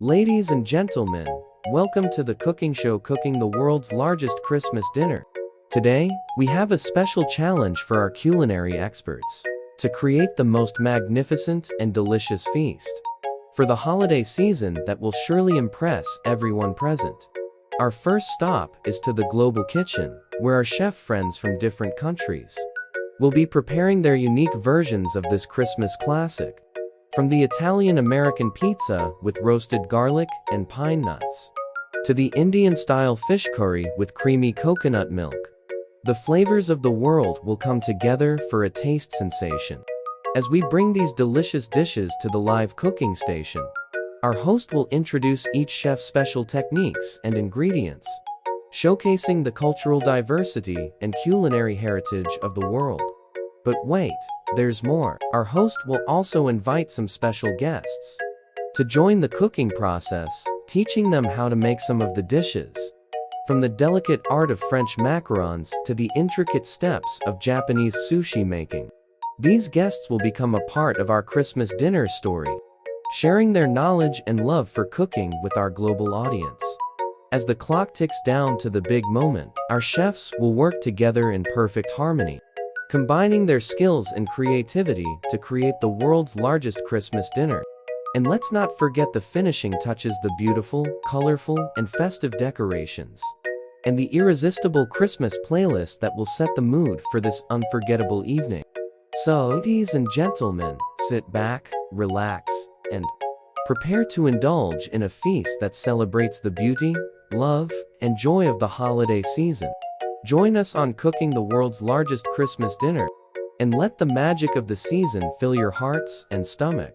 Ladies and gentlemen, welcome to the cooking show cooking the world's largest Christmas dinner. Today, we have a special challenge for our culinary experts to create the most magnificent and delicious feast for the holiday season that will surely impress everyone present. Our first stop is to the global kitchen, where our chef friends from different countries will be preparing their unique versions of this Christmas classic. From the Italian-American pizza with roasted garlic and pine nuts, to the Indian-style fish curry with creamy coconut milk, the flavors of the world will come together for a taste sensation. As we bring these delicious dishes to the live cooking station, our host will introduce each chef's special techniques and ingredients, showcasing the cultural diversity and culinary heritage of the world. But wait, there's more. Our host will also invite some special guests to join the cooking process, teaching them how to make some of the dishes. From the delicate art of French macarons to the intricate steps of Japanese sushi making, these guests will become a part of our Christmas dinner story, sharing their knowledge and love for cooking with our global audience. As the clock ticks down to the big moment, our chefs will work together in perfect harmony, combining their skills and creativity to create the world's largest Christmas dinner. And let's not forget the finishing touches: the beautiful, colorful, and festive decorations, and the irresistible Christmas playlist that will set the mood for this unforgettable evening. So, ladies and gentlemen, sit back, relax, and prepare to indulge in a feast that celebrates the beauty, love, and joy of the holiday season. Join us on cooking the world's largest Christmas dinner, and let the magic of the season fill your hearts and stomach.